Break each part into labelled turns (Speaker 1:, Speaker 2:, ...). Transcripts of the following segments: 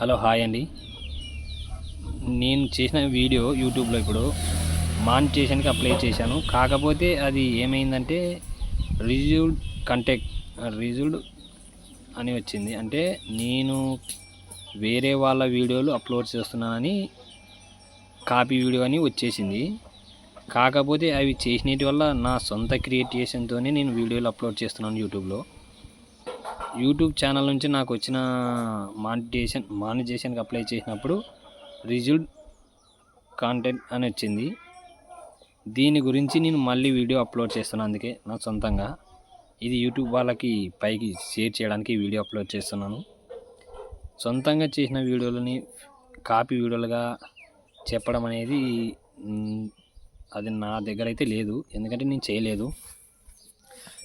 Speaker 1: Hello hi అండి. నేను చేసిన వీడియో యూట్యూబ్లో ఇప్పుడు మానిటైజేషన్కి అప్లై చేశాను. కాకపోతే అది ఏమైందంటే రిజల్డ్ అని వచ్చింది. అంటే నేను వేరే వాళ్ళ వీడియోలు అప్లోడ్ చేస్తున్నానని కాపీ వీడియో అని వచ్చేసింది. కాకపోతే అవి చేసినటి వల్ల నా సొంత క్రియేషన్తోనే నేను వీడియోలు అప్లోడ్ చేస్తున్నాను యూట్యూబ్ ఛానల్ నుంచి నాకు వచ్చిన మానిటైజేషన్కి అప్లై చేసినప్పుడు రిజల్ట్ కాంటెంట్ అని వచ్చింది. దీని గురించి నేను మళ్ళీ వీడియో అప్లోడ్ చేస్తున్నాను. అందుకే నా సొంతంగా ఇది యూట్యూబ్ వాళ్ళకి పైకి షేర్ చేయడానికి వీడియో అప్లోడ్ చేస్తున్నాను. సొంతంగా చేసిన వీడియోలని కాపీ వీడియోలుగా చెప్పడం అనేది అది నా దగ్గర అయితే లేదు. ఎందుకంటే నేను చేయలేదు.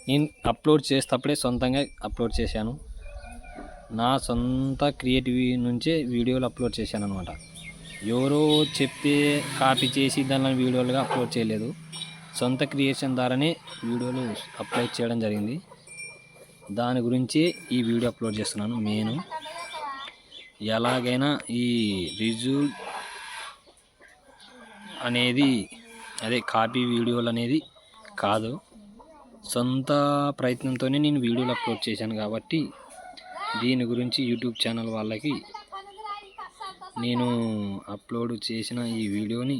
Speaker 1: నేను అప్లోడ్ చేసేటప్పుడే సొంతంగా అప్లోడ్ చేశాను. నా సొంత క్రియేటివ్ నుంచే వీడియోలు అప్లోడ్ చేశాను అనమాట. ఎవరో చెప్పే కాపీ చేసి దాని వీడియోలుగా అప్లోడ్ చేయలేదు. సొంత క్రియేషన్ ద్వారానే వీడియోలు అప్లోడ్ చేయడం జరిగింది. దాని గురించి ఈ వీడియో అప్లోడ్ చేస్తున్నాను. నేను ఎలాగైనా ఈ రిజల్ట్ అనేది కాపీ వీడియోలు అనేది కాదు, సొంత ప్రయత్నంతోనే నేను వీడియోలు అప్లోడ్ చేశాను. కాబట్టి దీని గురించి యూట్యూబ్ ఛానల్ వాళ్ళకి నేను అప్లోడ్ చేసిన ఈ వీడియోని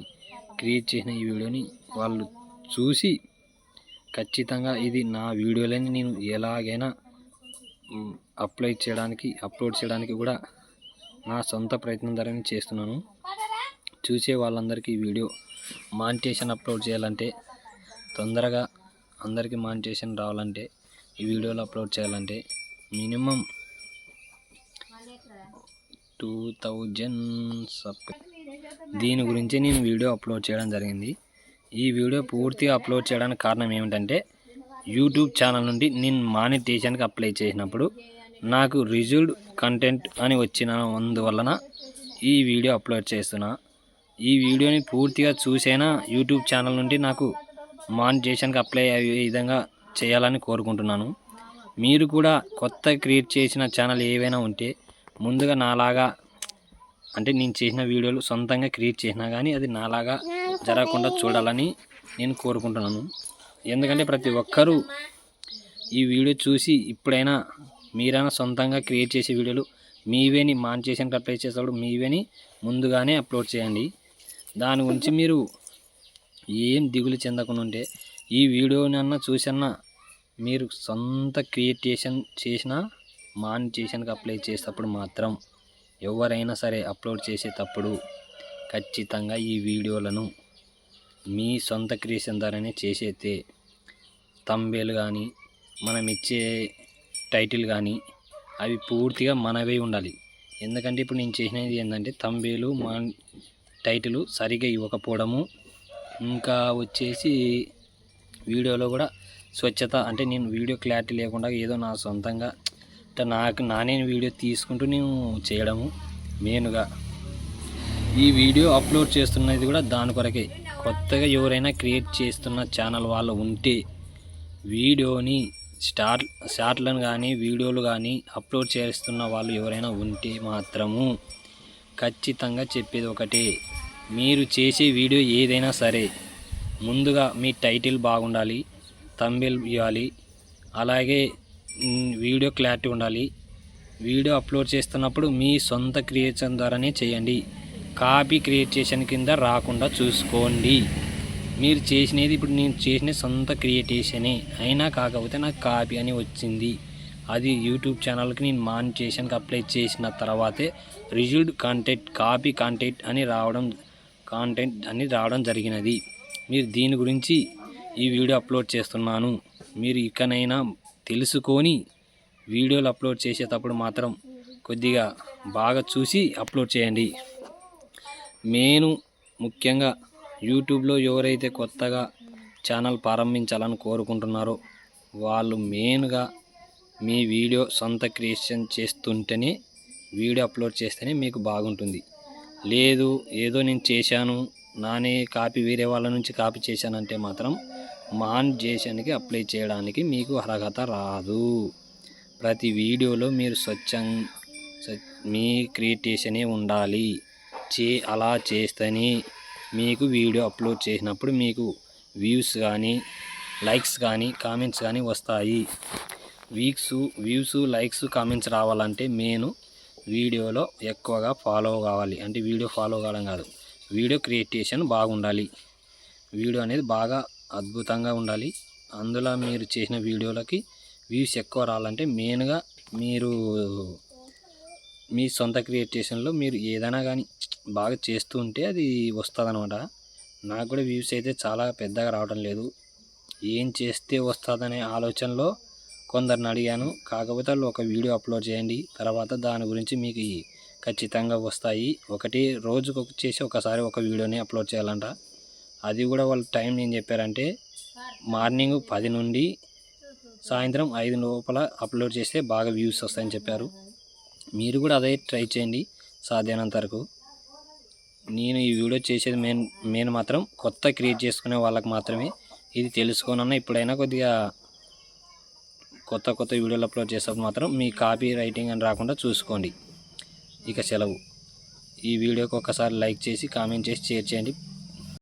Speaker 1: క్రియేట్ చేసిన ఈ వీడియోని వాళ్ళు చూసి ఖచ్చితంగా ఇది నా వీడియోలని నేను ఎలాగైనా అప్లోడ్ చేయడానికి కూడా నా సొంత ప్రయత్నం ద్వారా చేస్తున్నాను. చూసే వాళ్ళందరికీ వీడియో మానిటైజేషన్ అప్లోడ్ చేయాలంటే, తొందరగా అందరికీ మానిటైజేషన్ రావాలంటే, ఈ వీడియోలు అప్లోడ్ చేయాలంటే మినిమం 2000 దీని గురించి నేను వీడియో అప్లోడ్ చేయడం జరిగింది. ఈ వీడియో పూర్తిగా అప్లోడ్ చేయడానికి కారణం ఏమిటంటే, యూట్యూబ్ ఛానల్ నుండి నేను మానిటైజేషన్కి అప్లై చేసినప్పుడు నాకు రిజల్ట్ కంటెంట్ అని వచ్చినందువలన ఈ వీడియో అప్లోడ్ చేస్తున్నా. ఈ వీడియోని పూర్తిగా చూసైనా యూట్యూబ్ ఛానల్ నుండి నాకు మానిటైజేషన్కి అప్లై అయ్యే విధంగా చేయాలని కోరుకుంటున్నాను. మీరు కూడా కొత్త క్రియేట్ చేసిన ఛానల్ ఏవైనా ఉంటే ముందుగా నాలాగా, అంటే నేను చేసిన వీడియోలు సొంతంగా క్రియేట్ చేసినా కానీ అది నాలాగా జరగకుండా చూడాలని నేను కోరుకుంటున్నాను. ఎందుకంటే ప్రతి ఒక్కరూ ఈ వీడియో చూసి ఇప్పుడైనా మీరైనా సొంతంగా క్రియేట్ చేసే వీడియోలు మీవేని మానిటైజేషన్కి అప్లై చేసేటప్పుడు మీవేని ముందుగానే అప్లోడ్ చేయండి. దాని గురించి మీరు ఏం దిగులు చెందకుండా ఉంటే ఈ వీడియోనన్నా చూసన్నా మీరు సొంత క్రియేషన్ చేసిన మానిటైజేషన్కి అప్లై చేసేటప్పుడు మాత్రం ఎవరైనా సరే అప్లోడ్ చేసేటప్పుడు ఖచ్చితంగా ఈ వీడియోలను మీ సొంత క్రియేషన్ ద్వారానే చేసేస్తే థంబ్నెయిల్ కానీ మనం ఇచ్చే టైటిల్ కానీ అవి పూర్తిగా మనవే ఉండాలి. ఎందుకంటే ఇప్పుడు నేను చేసినది ఏంటంటే థంబ్నెయిల్ టైటిల్ సరిగా ఇవ్వకపోవడము, ఇంకా వచ్చేసి వీడియోలో కూడా స్వచ్ఛత, అంటే నేను వీడియో క్లారిటీ లేకుండా ఏదో నా సొంతంగా నానే వీడియో తీసుకుంటూ నేను చేయడము. మెయిన్గా ఈ వీడియో అప్లోడ్ చేస్తున్నది కూడా దాని కొరకే. కొత్తగా ఎవరైనా క్రియేట్ చేస్తున్న ఛానల్ వాళ్ళు ఉంటే వీడియోని షార్ట్లను కానీ వీడియోలు కానీ అప్లోడ్ చేస్తున్న వాళ్ళు ఎవరైనా ఉంటే మాత్రము ఖచ్చితంగా చెప్పేది ఒకటే, మీరు చేసే వీడియో ఏదైనా సరే ముందుగా మీ టైటిల్ బాగుండాలి, థంబ్నెయిల్ ఇవ్వాలి, అలాగే వీడియో క్లారిటీ ఉండాలి. వీడియో అప్లోడ్ చేస్తున్నప్పుడు మీ సొంత క్రియేషన్ ద్వారానే చేయండి. కాపీ క్రియేషన్ కింద రాకుండా చూసుకోండి. మీరు చేసినది ఇప్పుడు నేను చేసిన సొంత క్రియేషనే అయినా కాకపోతే నాకు కాపీ అని వచ్చింది. అది యూట్యూబ్ ఛానల్కి నేను మానిటైజేషన్కి అప్లై చేసిన తర్వాతే రిజల్ట్ కాపీ కాంటెంట్ అని రావడం జరిగినది. మీరు దీని గురించి ఈ వీడియో అప్లోడ్ చేస్తున్నాను. మీరు ఇకనైనా తెలుసుకొని వీడియోలు అప్లోడ్ చేసేటప్పుడు మాత్రం కొద్దిగా బాగా చూసి అప్లోడ్ చేయండి. ముఖ్యంగా యూట్యూబ్లో ఎవరైతే కొత్తగా ఛానల్ ప్రారంభించాలని కోరుకుంటున్నారో వాళ్ళు మెయిన్గా మీ వీడియో సొంత క్రియేషన్ చేస్తుంటేనే వీడియో అప్లోడ్ చేస్తేనే మీకు బాగుంటుంది. లేదు ఏదో నేను చేశాను నానే కాపీ వేరే వాళ్ళ నుంచి కాపీ చేశానంటే మాత్రం మానిటైజేషన్కి అప్లై చేయడానికి మీకు అర్హత రాదు. ప్రతి వీడియోలో మీరు మీ క్రియేటివిటీ ఉండాలి. అలా చేస్తేనే మీకు వీడియో అప్లోడ్ చేసినప్పుడు మీకు వ్యూస్ కానీ, లైక్స్ కానీ, కామెంట్స్ కానీ వస్తాయి. వ్యూస్, లైక్స్, కామెంట్స్ రావాలంటే నేను వీడియోలో ఎక్కువగా ఫాలో కావాలి. అంటే వీడియో ఫాలో కావడం కాదు, వీడియో క్రియేటివిటీ బాగుండాలి. వీడియో అనేది బాగా అద్భుతంగా ఉండాలి. అందులో మీరు చేసిన వీడియోలకి వ్యూస్ ఎక్కువ రావాలంటే మెయిన్గా మీరు మీ సొంత క్రియేటివిటీలో మీరు ఏదైనా కానీ బాగా చేస్తూ ఉంటే అది వస్తుంది అనమాట. నాకు కూడా వ్యూస్ అయితే చాలా పెద్దగా రావడం లేదు. ఏం చేస్తే వస్తుందనే ఆలోచనలో కొందరిని అడిగాను. కాకపోతే వాళ్ళు ఒక వీడియో అప్లోడ్ చేయండి, తర్వాత దాని గురించి మీకు ఖచ్చితంగా వస్తాయి. రోజుకు చేసి ఒకసారి ఒక వీడియోని అప్లోడ్ చేయాలంట. అది కూడా వాళ్ళ టైం ఏం చెప్పారంటే మార్నింగ్ 10 నుండి సాయంత్రం 5 లోపల అప్లోడ్ చేస్తే బాగా వ్యూస్ వస్తాయని చెప్పారు. మీరు కూడా అదే ట్రై చేయండి సాధ్యమైనంత వరకు. నేను ఈ వీడియో చేసేది మెయిన్ మాత్రం కొత్త క్రియేట్ చేసుకునే వాళ్ళకి మాత్రమే. ఇది తెలుసుకోనన్నా ఇప్పుడైనా కొద్దిగా కొత్త వీడియోలు అప్లోడ్ చేసేటప్పుడు మాత్రం మీ కాపీ రైటింగ్ అని రాకుండా చూసుకోండి. ఇక సెలవు. ఈ వీడియోకి ఒకసారి లైక్ చేసి, కామెంట్ చేసి, షేర్ చేయండి.